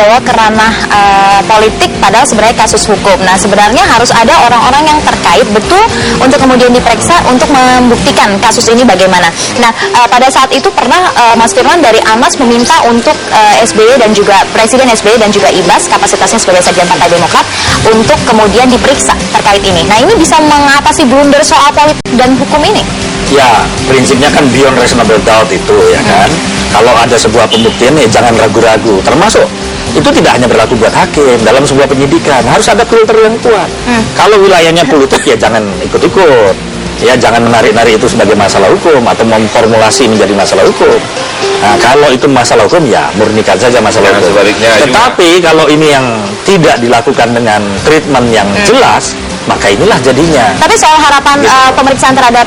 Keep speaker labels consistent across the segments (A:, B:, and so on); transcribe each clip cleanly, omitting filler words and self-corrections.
A: dibawa ke ranah politik padahal sebenarnya kasus hukum. Nah, sebenarnya harus ada orang-orang yang terkait betul untuk kemudian diperiksa untuk membuktikan kasus ini bagaimana. Nah, pada saat itu pernah Mas Firman dari ANAS meminta untuk SBY dan juga Presiden SBY dan juga Ibas kapasitasnya sebagai Sekjen Partai Demokrat untuk kemudian diperiksa terkait ini. Nah, ini bisa mengatasi blunder soal politik dan hukum ini?
B: Ya, prinsipnya kan beyond reasonable doubt itu ya kan. Kalau ada sebuah pembuktian ya jangan ragu-ragu. Termasuk itu tidak hanya berlaku buat hakim, dalam sebuah penyidikan harus ada filter yang kuat. Kalau wilayahnya politik ya jangan ikut-ikut. Ya jangan menarik-narik itu sebagai masalah hukum atau memformulasi menjadi masalah hukum. Nah, kalau itu masalah hukum ya murnikan saja masalah hukum. Tetapi kalau ini yang tidak dilakukan dengan treatment yang jelas, maka inilah jadinya.
A: Tapi soal harapan pemeriksaan terhadap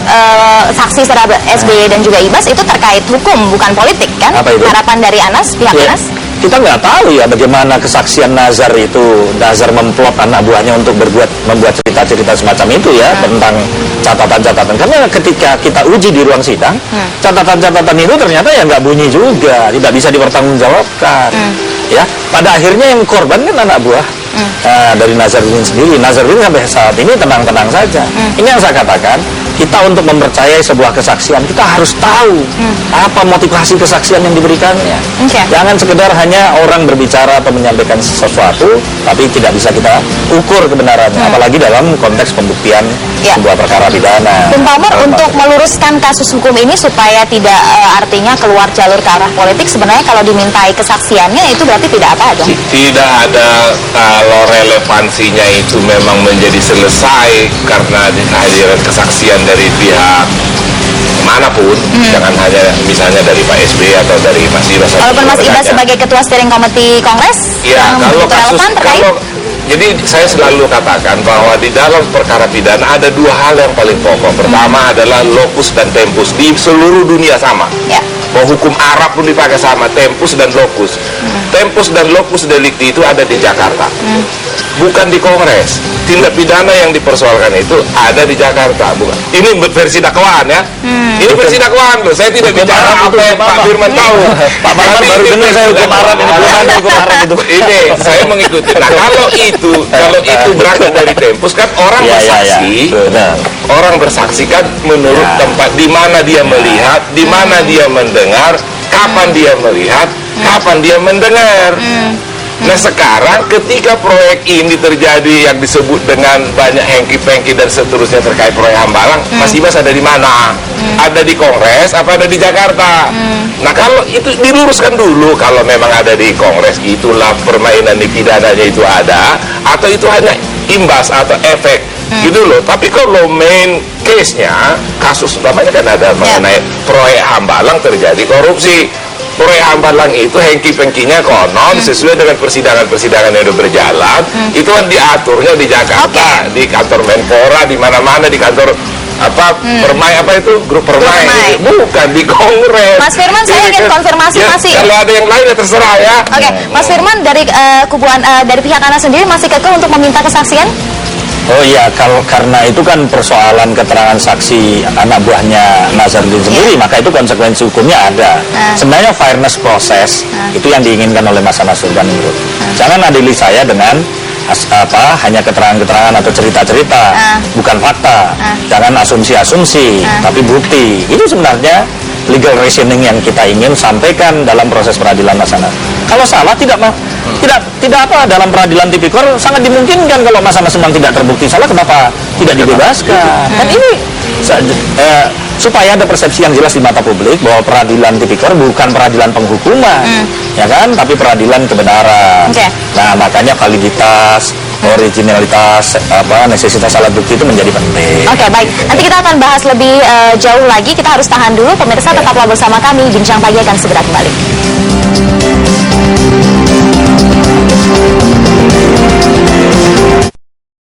A: saksi terhadap SBY dan juga Ibas itu terkait hukum bukan politik kan?
B: Apa itu?
A: Harapan dari ANAS, pihak ANAS?
B: Kita nggak tahu ya bagaimana kesaksian Nazar itu, Nazar memplot anak buahnya untuk membuat cerita-cerita semacam itu ya tentang catatan-catatan. Karena ketika kita uji di ruang sidang, catatan-catatan itu ternyata ya nggak bunyi juga, tidak bisa dipertanggungjawabkan. Ya, pada akhirnya yang korban kan anak buah dari Nazarudin sendiri. Nazarudin sampai saat ini tenang-tenang saja. Ini yang saya katakan, kita untuk mempercayai sebuah kesaksian kita harus tahu apa motivasi kesaksian yang diberikannya. Jangan sekedar hanya orang berbicara atau menyampaikan sesuatu tapi tidak bisa kita ukur kebenarannya, apalagi dalam konteks pembuktian sebuah perkara pidana.
A: Bung Palmer, untuk meluruskan kasus hukum ini supaya tidak artinya keluar jalur ke arah politik, sebenarnya kalau dimintai kesaksiannya itu berarti tidak apa dong?
C: Tidak ada. Kalau relevansinya itu memang menjadi selesai karena kehadiran kesaksian dari pihak manapun, jangan hanya misalnya dari Pak SBY atau dari Mas Ibas.
A: Walaupun Mas Ibas sebagai Ketua Steering Committee Kongres,
C: ya, kalau kasus, jadi saya selalu katakan bahwa di dalam perkara pidana ada dua hal yang paling pokok. Pertama adalah locus dan tempus, di seluruh dunia sama. Bahwa hukum Arab pun dipakai sama, tempus dan locus. Tempus dan locus delikti itu ada di Jakarta, bukan di Kongres. Tindak pidana yang dipersoalkan itu ada di Jakarta, bukan. Ini versi dakwaan ya. Ini versi dakwaan loh. Saya tidak bicara apa yang Pak Firman tahu. Pak Firman baru dengar saya hukum Arab ini. Hukum Arab itu. Ini saya mengikuti. Nah, kalau itu berangkat dari tempus kan orang bersaksi. Orang bersaksi kan menurut tempat di mana dia melihat, di mana dia mendengar, kapan dia melihat, kapan dia mendengar. Nah, sekarang ketika proyek ini terjadi yang disebut dengan banyak hengki-pengki dan seterusnya terkait proyek Hambalang, Mas Ibas ada di mana? Ada di Kongres apa ada di Jakarta? Nah, kalau itu diluruskan dulu, kalau memang ada di Kongres, itulah permainan di pidananya itu ada, atau itu hanya imbas atau efek gitu loh. Tapi kalau main case-nya, kasus utamanya kan ada mengenai proyek Hambalang terjadi korupsi. Proyek Hambalang itu hengki-pengkinya konon sesuai dengan persidangan-persidangan yang sudah berjalan, itu kan diaturnya di Jakarta, di kantor Menpora, di mana-mana, di kantor Permai grup Permai, bukan di Kongres.
A: Mas Firman, saya ingin konfirmasi masih.
C: Kalau ada yang lain ya terserah ya.
A: Mas Firman, dari dari pihak ANAS sendiri masih kekeh untuk meminta kesaksian?
B: Oh iya, karena itu kan persoalan keterangan saksi anak buahnya Nazarudin sendiri, maka itu konsekuensi hukumnya ada. Sebenarnya fairness proses itu yang diinginkan oleh Mas Nazarudin. Jangan adili saya dengan hanya keterangan-keterangan atau cerita-cerita, bukan fakta. Jangan asumsi-asumsi, tapi bukti. Itu sebenarnya legal reasoning yang kita ingin sampaikan dalam proses peradilan nasional. Kalau salah tidak apa, dalam peradilan tipikor sangat dimungkinkan kalau Mas Anas memang tidak terbukti salah, kenapa tidak dibebaskan? Kan ini supaya ada persepsi yang jelas di mata publik bahwa peradilan tipikor bukan peradilan penghukuman, ya kan, tapi peradilan kebenaran. Nah, makanya validitas, originalitas, necesitas alat bukti itu menjadi penting.
A: Baik. Nanti kita akan bahas lebih jauh lagi. Kita harus tahan dulu. Pemirsa, tetaplah bersama kami. Bincang Pagi akan segera kembali.